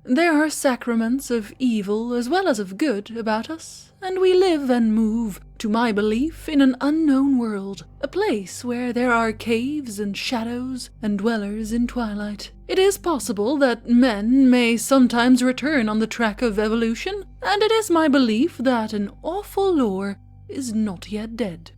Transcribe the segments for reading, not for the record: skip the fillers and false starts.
There are sacraments of evil as well as of good about us, and we live and move, to my belief, in an unknown world, a place where there are caves and shadows and dwellers in twilight. It is possible that men may sometimes return on the track of evolution, and it is my belief that an awful lore is not yet dead.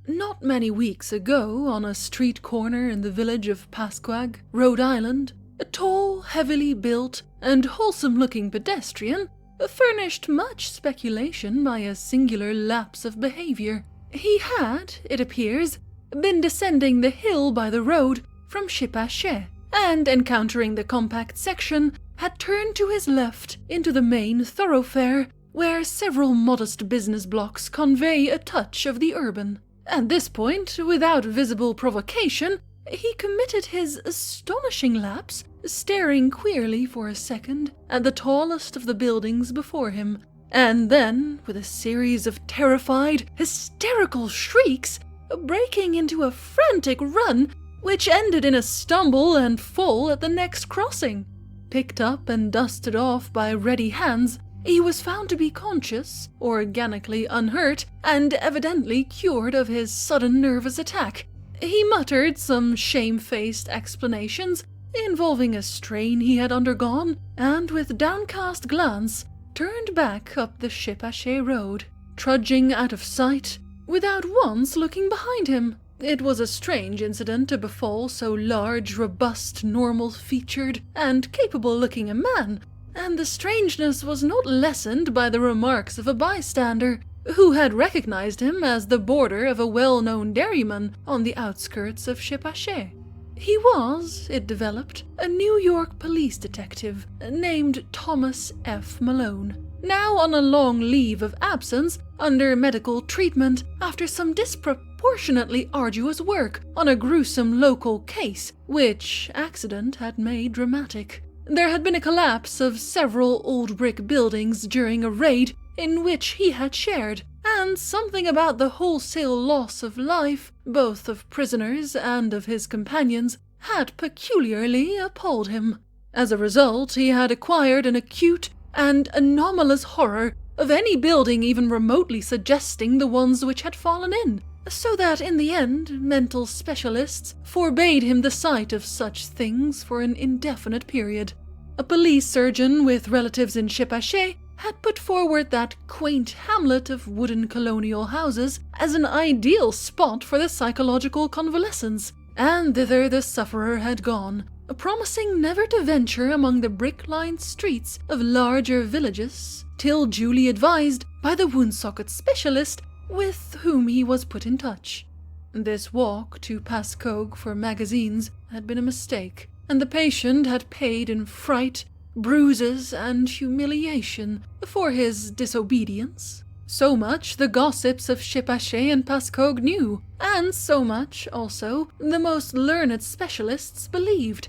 Not many weeks ago, on a street corner in the village of Pasquag, Rhode Island, a tall, heavily built, and wholesome-looking pedestrian furnished much speculation by a singular lapse of behavior. He had, it appears, been descending the hill by the road from Shipachet, and encountering the compact section, had turned to his left into the main thoroughfare, where several modest business blocks convey a touch of the urban. At this point, without visible provocation, he committed his astonishing lapse, staring queerly for a second at the tallest of the buildings before him, and then, with a series of terrified, hysterical shrieks, breaking into a frantic run which ended in a stumble and fall at the next crossing. Picked up and dusted off by ready hands, he was found to be conscious, organically unhurt, and evidently cured of his sudden nervous attack. He muttered some shamefaced explanations involving a strain he had undergone, and with downcast glance turned back up the Shipachet road, trudging out of sight without once looking behind him. It was a strange incident to befall so large, robust, normal-featured, and capable-looking a man, and the strangeness was not lessened by the remarks of a bystander, who had recognized him as the boarder of a well-known dairyman on the outskirts of Shipachet. He was, it developed, a New York police detective named Thomas F. Malone, now on a long leave of absence under medical treatment after some disproportionately arduous work on a gruesome local case, which accident had made dramatic. There had been a collapse of several old brick buildings during a raid in which he had shared, and something about the wholesale loss of life, both of prisoners and of his companions, had peculiarly appalled him. As a result, he had acquired an acute and anomalous horror of any building even remotely suggesting the ones which had fallen in, so that in the end mental specialists forbade him the sight of such things for an indefinite period. A police surgeon with relatives in Shipachet had put forward that quaint hamlet of wooden colonial houses as an ideal spot for the psychological convalescence, and thither the sufferer had gone, promising never to venture among the brick-lined streets of larger villages, till duly advised by the woundsocket specialist with whom he was put in touch. This walk to Pasquag for magazines had been a mistake, and the patient had paid in fright, bruises, and humiliation for his disobedience. So much the gossips of Shipachet and Pasquag knew, and so much, also, the most learned specialists believed.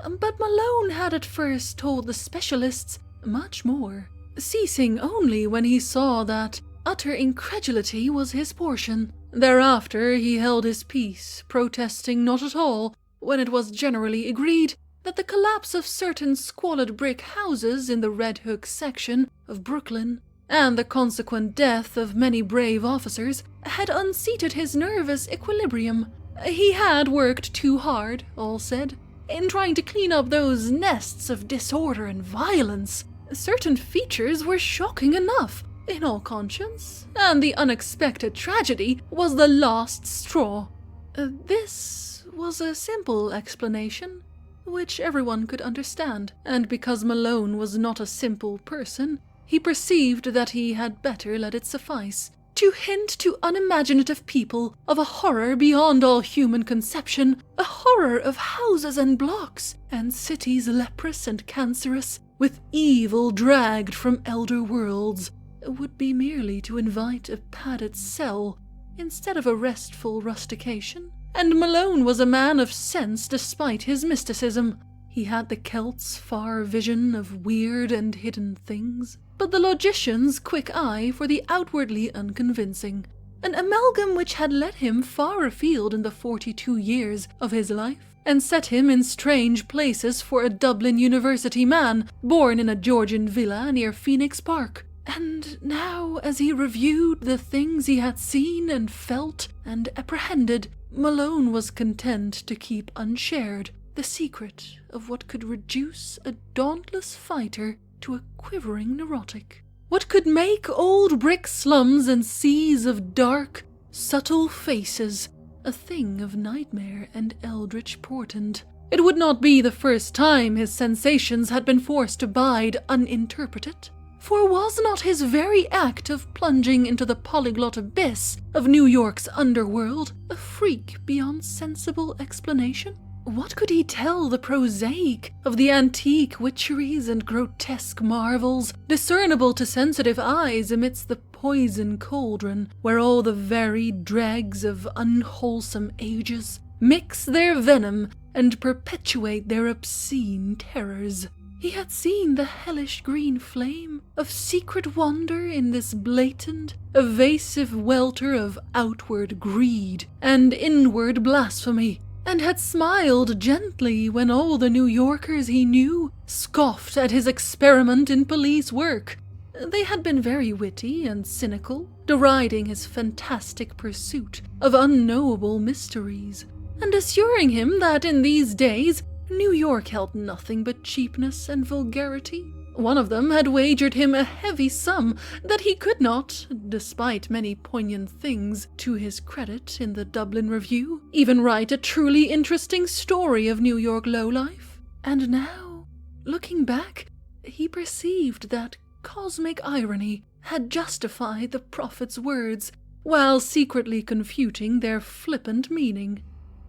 But Malone had at first told the specialists much more, ceasing only when he saw that utter incredulity was his portion. Thereafter he held his peace, protesting not at all when it was generally agreed that the collapse of certain squalid brick houses in the Red Hook section of Brooklyn, and the consequent death of many brave officers, had unseated his nervous equilibrium. He had worked too hard, all said, in trying to clean up those nests of disorder and violence. Certain features were shocking enough, in all conscience, and the unexpected tragedy was the last straw. This was a simple explanation, which everyone could understand, and because Malone was not a simple person, he perceived that he had better let it suffice. To hint to unimaginative people of a horror beyond all human conception, a horror of houses and blocks, and cities leprous and cancerous, with evil dragged from elder worlds, would be merely to invite a padded cell instead of a restful rustication. And Malone was a man of sense despite his mysticism. He had the Celt's far vision of weird and hidden things, but the logician's quick eye for the outwardly unconvincing, an amalgam which had led him far afield in the 42 years of his life, and set him in strange places for a Dublin University man born in a Georgian villa near Phoenix Park. And now, as he reviewed the things he had seen and felt and apprehended, Malone was content to keep unshared the secret of what could reduce a dauntless fighter to a quivering neurotic. What could make old brick slums and seas of dark, subtle faces a thing of nightmare and eldritch portent. It would not be the first time his sensations had been forced to bide uninterpreted. For was not his very act of plunging into the polyglot abyss of New York's underworld a freak beyond sensible explanation? What could he tell the prosaic of the antique witcheries and grotesque marvels, discernible to sensitive eyes amidst the poison cauldron where all the varied dregs of unwholesome ages mix their venom and perpetuate their obscene terrors? He had seen the hellish green flame of secret wonder in this blatant, evasive welter of outward greed and inward blasphemy, and had smiled gently when all the New Yorkers he knew scoffed at his experiment in police work. They had been very witty and cynical, deriding his fantastic pursuit of unknowable mysteries, and assuring him that in these days New York held nothing but cheapness and vulgarity. One of them had wagered him a heavy sum that he could not, despite many poignant things to his credit in the Dublin Review, even write a truly interesting story of New York lowlife. And now, looking back, he perceived that cosmic irony had justified the prophet's words, while secretly confuting their flippant meaning.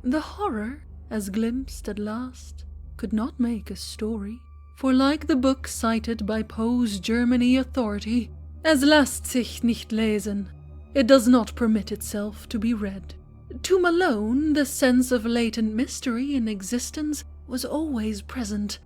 The horror, as glimpsed at last, could not make a story. For like the book cited by Poe's Germany authority, es lässt sich nicht lesen, it does not permit itself to be read. To Malone, the sense of latent mystery in existence was always present.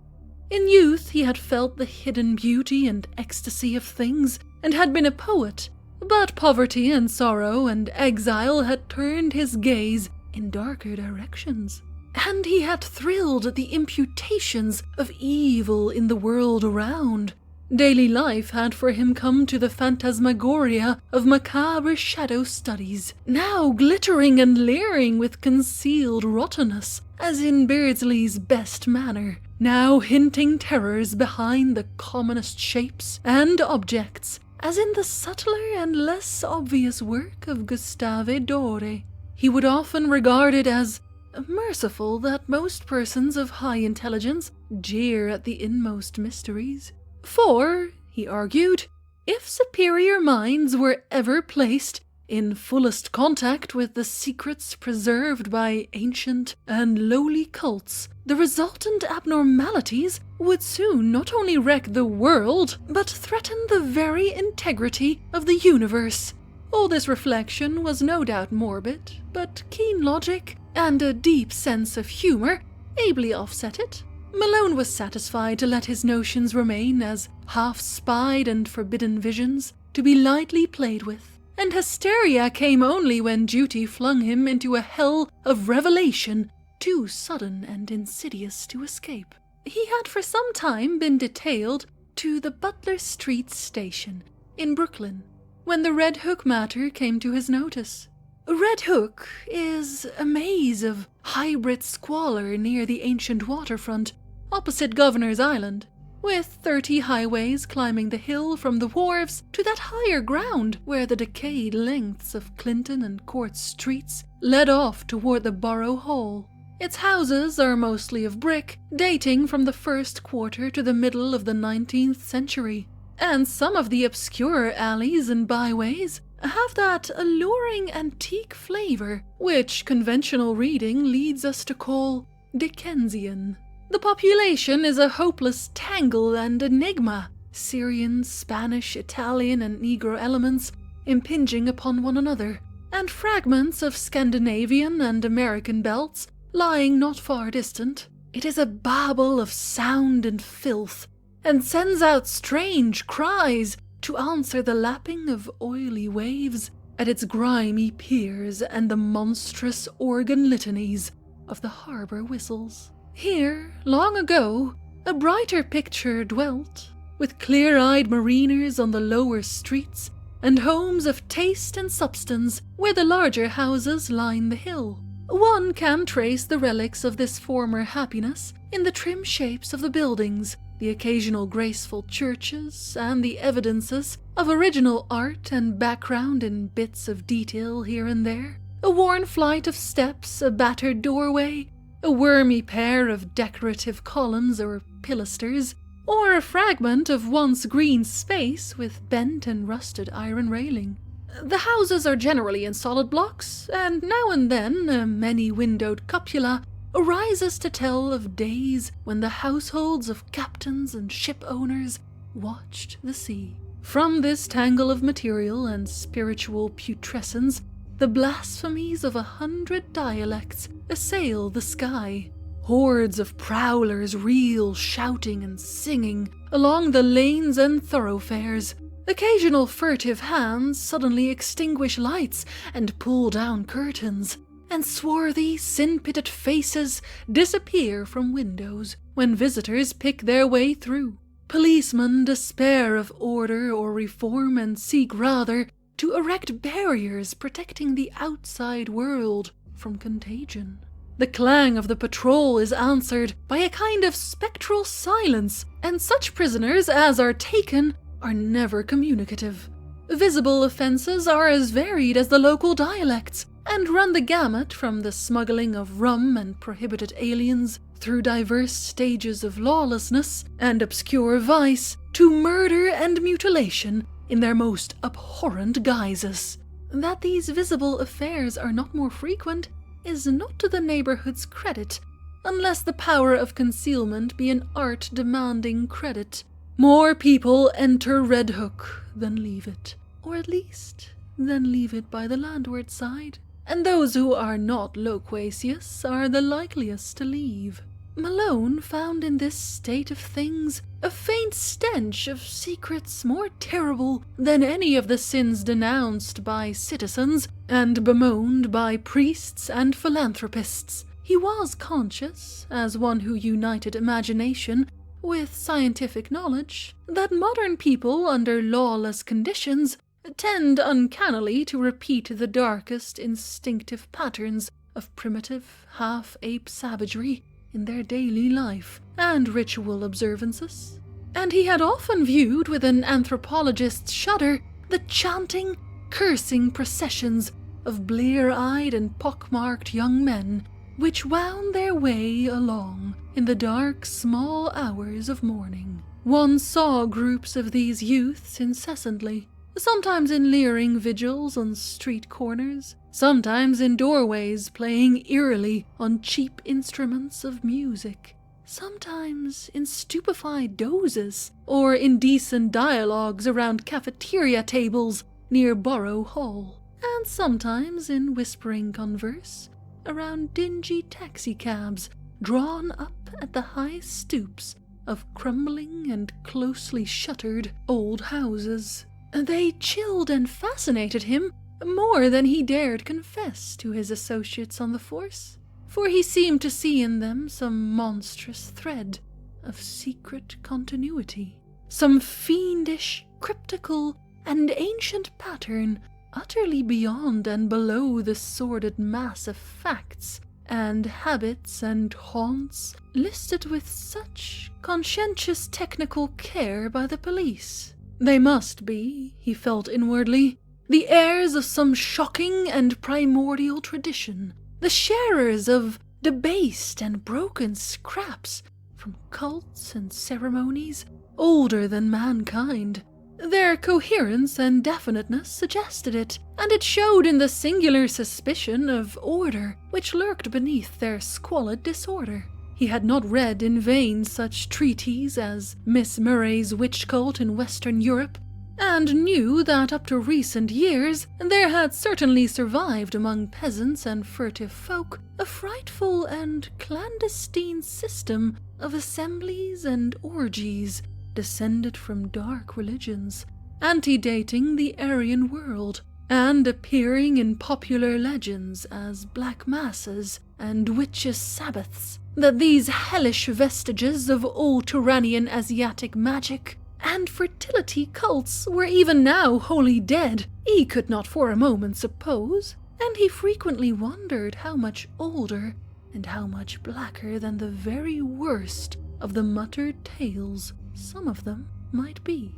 In youth he had felt the hidden beauty and ecstasy of things, and had been a poet, but poverty and sorrow and exile had turned his gaze in darker directions. And he had thrilled at the imputations of evil in the world around. Daily life had for him come to the phantasmagoria of macabre shadow studies, now glittering and leering with concealed rottenness, as in Beardsley's best manner, now hinting terrors behind the commonest shapes and objects, as in the subtler and less obvious work of Gustave Doré. He would often regard it as merciful that most persons of high intelligence jeer at the inmost mysteries. For, he argued, if superior minds were ever placed in fullest contact with the secrets preserved by ancient and lowly cults, the resultant abnormalities would soon not only wreck the world, but threaten the very integrity of the universe. All this reflection was no doubt morbid, but keen logic and a deep sense of humor ably offset it. Malone was satisfied to let his notions remain as half-spied and forbidden visions, to be lightly played with, and hysteria came only when duty flung him into a hell of revelation too sudden and insidious to escape. He had for some time been detailed to the Butler Street station in Brooklyn, when the Red Hook matter came to his notice. Red Hook is a maze of hybrid squalor near the ancient waterfront opposite Governor's Island, with 30 highways climbing the hill from the wharves to that higher ground where the decayed lengths of Clinton and Court streets led off toward the Borough Hall. Its houses are mostly of brick, dating from the first quarter to the middle of the 19th century, and some of the obscure alleys and byways have that alluring antique flavor which conventional reading leads us to call Dickensian. The population is a hopeless tangle and enigma, Syrian, Spanish, Italian, and Negro elements impinging upon one another, and fragments of Scandinavian and American belts lying not far distant. It is a babel of sound and filth, and sends out strange cries to answer the lapping of oily waves at its grimy piers and the monstrous organ litanies of the harbor whistles. Here, long ago, a brighter picture dwelt, with clear-eyed mariners on the lower streets, and homes of taste and substance where the larger houses line the hill. One can trace the relics of this former happiness in the trim shapes of the buildings, the occasional graceful churches, and the evidences of original art and background in bits of detail here and there. A worn flight of steps, a battered doorway, a wormy pair of decorative columns or pilasters, or a fragment of once green space with bent and rusted iron railing. The houses are generally in solid blocks, and now and then a many-windowed cupola arises to tell of days when the households of captains and ship owners watched the sea. From this tangle of material and spiritual putrescence, the blasphemies of 100 dialects assail the sky. Hordes of prowlers reel shouting and singing along the lanes and thoroughfares. Occasional furtive hands suddenly extinguish lights and pull down curtains, and swarthy, sin-pitted faces disappear from windows when visitors pick their way through. Policemen despair of order or reform and seek rather to erect barriers protecting the outside world from contagion. The clang of the patrol is answered by a kind of spectral silence, and such prisoners as are taken are never communicative. Visible offences are as varied as the local dialects, and run the gamut from the smuggling of rum and prohibited aliens through diverse stages of lawlessness and obscure vice to murder and mutilation in their most abhorrent guises. That these visible affairs are not more frequent is not to the neighborhood's credit, unless the power of concealment be an art demanding credit. More people enter Red Hook than leave it, or at least than leave it by the landward side, and those who are not loquacious are the likeliest to leave. Malone found in this state of things a faint stench of secrets more terrible than any of the sins denounced by citizens and bemoaned by priests and philanthropists. He was conscious, as one who united imagination with scientific knowledge, that modern people under lawless conditions tend uncannily to repeat the darkest instinctive patterns of primitive, half-ape savagery in their daily life and ritual observances. And he had often viewed with an anthropologist's shudder the chanting, cursing processions of blear-eyed and pockmarked young men which wound their way along in the dark, small hours of morning. One saw groups of these youths incessantly, sometimes in leering vigils on street corners, sometimes in doorways playing eerily on cheap instruments of music, sometimes in stupefied dozes or indecent dialogues around cafeteria tables near Borough Hall, and sometimes in whispering converse around dingy taxicabs drawn up at the high stoops of crumbling and closely shuttered old houses. They chilled and fascinated him more than he dared confess to his associates on the force, for he seemed to see in them some monstrous thread of secret continuity, some fiendish, cryptical, and ancient pattern utterly beyond and below the sordid mass of facts and habits and haunts listed with such conscientious technical care by the police. They must be, he felt inwardly, the heirs of some shocking and primordial tradition, the sharers of debased and broken scraps from cults and ceremonies older than mankind. Their coherence and definiteness suggested it, and it showed in the singular suspicion of order which lurked beneath their squalid disorder. He had not read in vain such treatises as Miss Murray's Witch Cult in Western Europe, and knew that up to recent years there had certainly survived among peasants and furtive folk a frightful and clandestine system of assemblies and orgies descended from dark religions, antedating the Aryan world, and appearing in popular legends as black masses and witches' sabbaths, that these hellish vestiges of old Turanian Asiatic magic and fertility cults were even now wholly dead, he could not for a moment suppose, and he frequently wondered how much older and how much blacker than the very worst of the muttered tales some of them might be.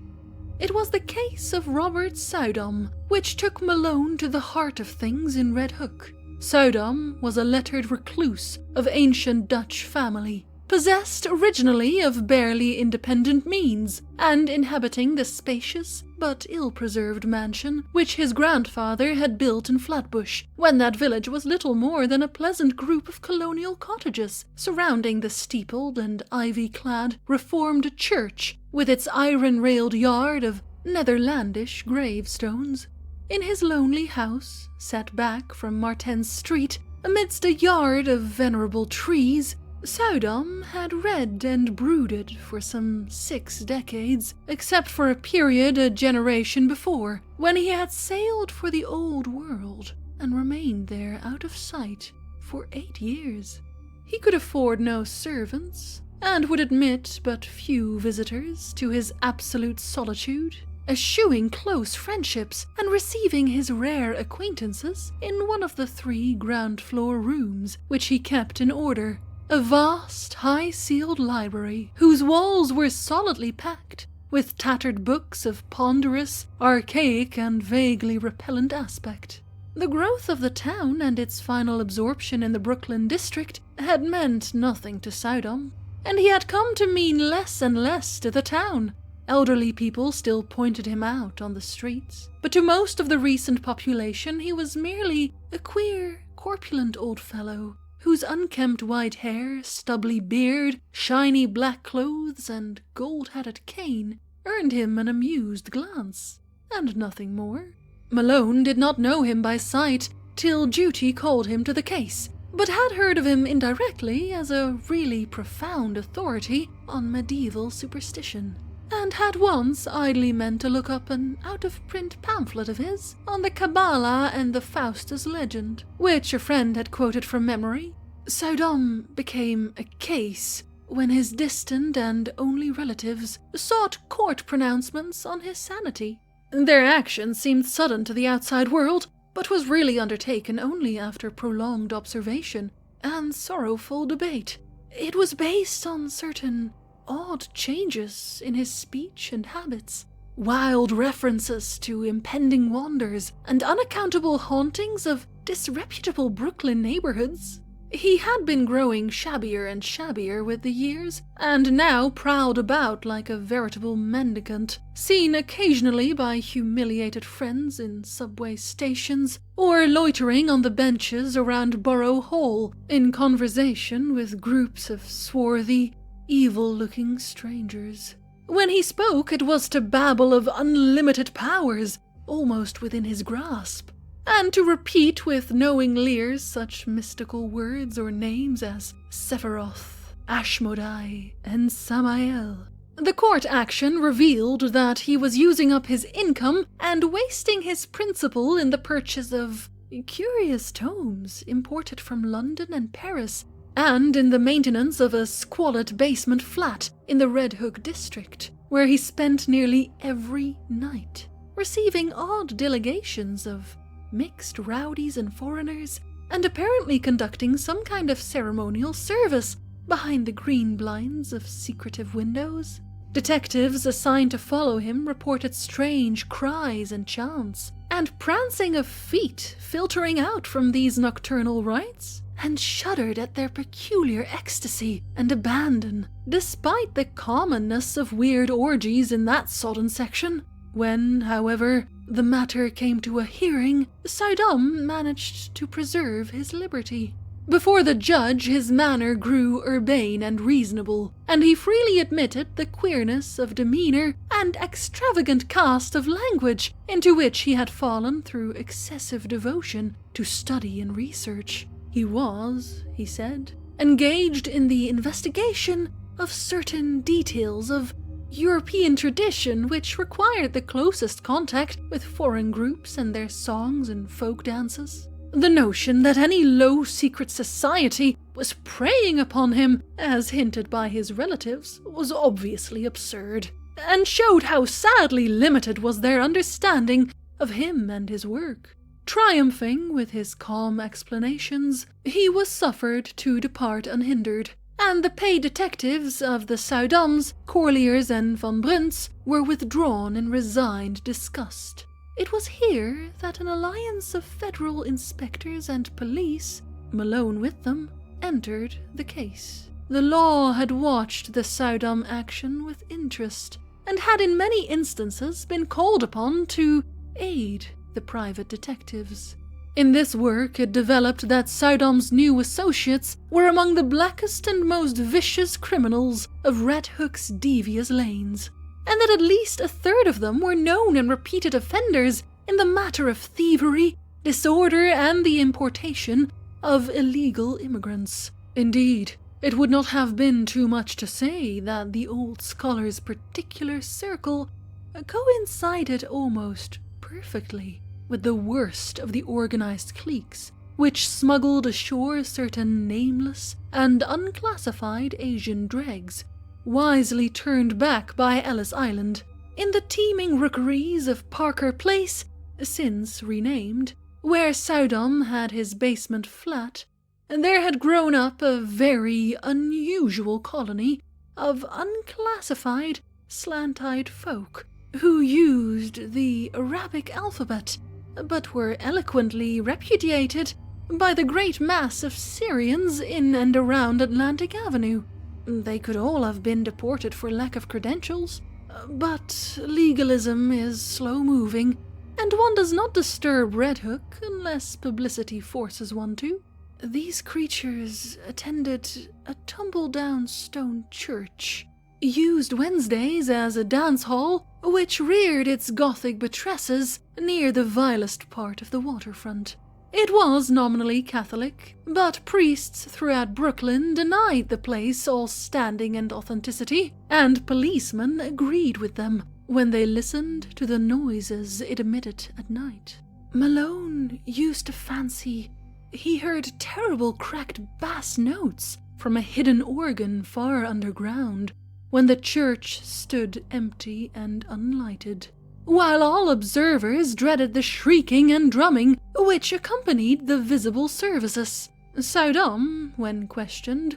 It was the case of Robert Soudom which took Malone to the heart of things in Red Hook. Soudom was a lettered recluse of ancient Dutch family, possessed originally of barely independent means, and inhabiting the spacious but ill-preserved mansion which his grandfather had built in Flatbush, when that village was little more than a pleasant group of colonial cottages surrounding the steepled and ivy-clad Reformed church with its iron-railed yard of Netherlandish gravestones. In his lonely house, set back from Martin's Street, amidst a yard of venerable trees, Soudom had read and brooded for some 6 decades, except for a period a generation before, when he had sailed for the old world and remained there out of sight for 8 years. He could afford no servants, and would admit but few visitors to his absolute solitude, eschewing close friendships and receiving his rare acquaintances in one of the 3 ground-floor rooms which he kept in order, a vast, high-ceiled library whose walls were solidly packed with tattered books of ponderous, archaic, and vaguely repellent aspect. The growth of the town and its final absorption in the Brooklyn district had meant nothing to Soudom, and he had come to mean less and less to the town. Elderly people still pointed him out on the streets, but to most of the recent population he was merely a queer, corpulent old fellow, whose unkempt white hair, stubbly beard, shiny black clothes, and gold-hatted cane earned him an amused glance, and nothing more. Malone did not know him by sight till duty called him to the case, but had heard of him indirectly as a really profound authority on medieval superstition, and had once idly meant to look up an out-of-print pamphlet of his on the Kabbalah and the Faustus legend, which a friend had quoted from memory. Soudom became a case when his distant and only relatives sought court pronouncements on his sanity. Their action seemed sudden to the outside world, but was really undertaken only after prolonged observation and sorrowful debate. It was based on certain odd changes in his speech and habits, wild references to impending wonders, and unaccountable hauntings of disreputable Brooklyn neighborhoods. He had been growing shabbier and shabbier with the years, and now prowled about like a veritable mendicant, seen occasionally by humiliated friends in subway stations, or loitering on the benches around Borough Hall in conversation with groups of swarthy, evil-looking strangers. When he spoke, it was to babble of unlimited powers, almost within his grasp, and to repeat with knowing leers such mystical words or names as Sephiroth, Ashmodai, and Samael. The court action revealed that he was using up his income and wasting his principal in the purchase of curious tomes imported from London and Paris, and in the maintenance of a squalid basement flat in the Red Hook district, where he spent nearly every night, receiving odd delegations of mixed rowdies and foreigners, and apparently conducting some kind of ceremonial service behind the green blinds of secretive windows. Detectives assigned to follow him reported strange cries and chants, and prancing of feet filtering out from these nocturnal rites, and shuddered at their peculiar ecstasy and abandon, despite the commonness of weird orgies in that sodden section. When, however, the matter came to a hearing, Soudom managed to preserve his liberty. Before the judge, his manner grew urbane and reasonable, and he freely admitted the queerness of demeanor and extravagant cast of language into which he had fallen through excessive devotion to study and research. He was, he said, engaged in the investigation of certain details of European tradition which required the closest contact with foreign groups and their songs and folk dances. The notion that any low secret society was preying upon him, as hinted by his relatives, was obviously absurd, and showed how sadly limited was their understanding of him and his work. Triumphing with his calm explanations, he was suffered to depart unhindered, and the paid detectives of the Soudams, Corliers, and Von Bruntz were withdrawn in resigned disgust. It was here that an alliance of federal inspectors and police, Malone with them, entered the case. The law had watched the Soudam action with interest, and had in many instances been called upon to aid the private detectives. In this work it developed that Soudam's new associates were among the blackest and most vicious criminals of Red Hook's devious lanes, and that at least a third of them were known and repeated offenders in the matter of thievery, disorder, and the importation of illegal immigrants. Indeed, it would not have been too much to say that the old scholar's particular circle coincided almost perfectly with the worst of the organized cliques, which smuggled ashore certain nameless and unclassified Asian dregs, wisely turned back by Ellis Island. In the teeming rookeries of Parker Place, since renamed, where Soudam had his basement flat, there had grown up a very unusual colony of unclassified, slant-eyed folk who used the Arabic alphabet, but were eloquently repudiated by the great mass of Syrians in and around Atlantic Avenue. They could all have been deported for lack of credentials, but legalism is slow-moving, and one does not disturb Red Hook unless publicity forces one to. These creatures attended a tumble-down stone church, used Wednesdays as a dance hall, which reared its Gothic buttresses near the vilest part of the waterfront. It was nominally Catholic, but priests throughout Brooklyn denied the place all standing and authenticity, and policemen agreed with them when they listened to the noises it emitted at night. Malone used to fancy he heard terrible cracked bass notes from a hidden organ far underground when the church stood empty and unlighted, while all observers dreaded the shrieking and drumming which accompanied the visible services. Soudam, when questioned,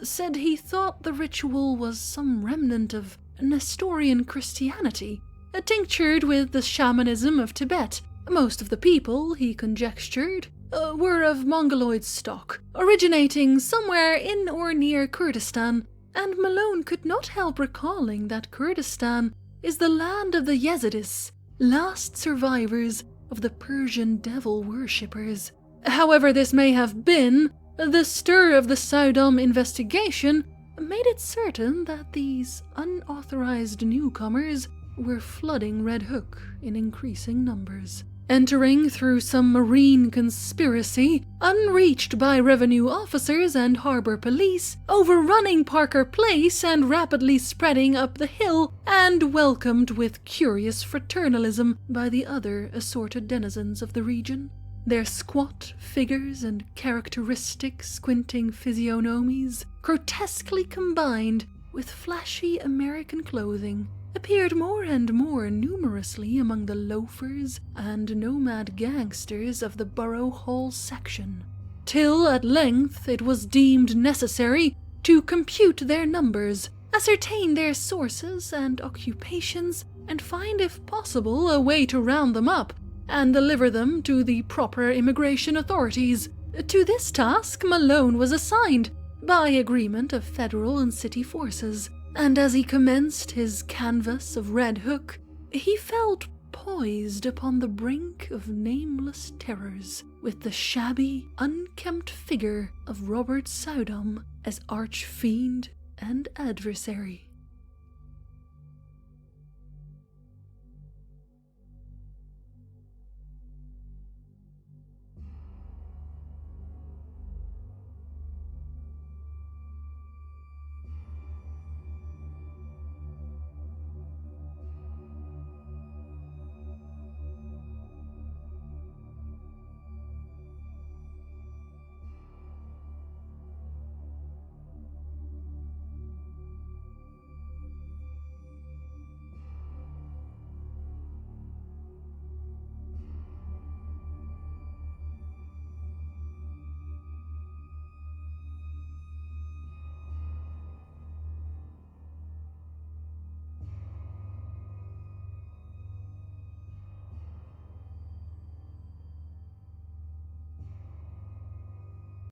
said he thought the ritual was some remnant of Nestorian Christianity, tinctured with the shamanism of Tibet. Most of the people, he conjectured, were of Mongoloid stock, originating somewhere in or near Kurdistan, and Malone could not help recalling that Kurdistan is the land of the Yazidis, last survivors of the Persian devil worshippers. However this may have been, the stir of the Soudam investigation made it certain that these unauthorized newcomers were flooding Red Hook in increasing numbers, entering through some marine conspiracy, unreached by revenue officers and harbor police, overrunning Parker Place and rapidly spreading up the hill, and welcomed with curious fraternalism by the other assorted denizens of the region. Their squat figures and characteristic squinting physiognomies, grotesquely combined with flashy American clothing, appeared more and more numerously among the loafers and nomad gangsters of the Borough Hall section, till at length it was deemed necessary to compute their numbers, ascertain their sources and occupations, and find if possible a way to round them up and deliver them to the proper immigration authorities. To this task Malone was assigned by agreement of federal and city forces, and as he commenced his canvass of Red Hook, he felt poised upon the brink of nameless terrors, with the shabby, unkempt figure of Robert Soudam as arch-fiend and adversary.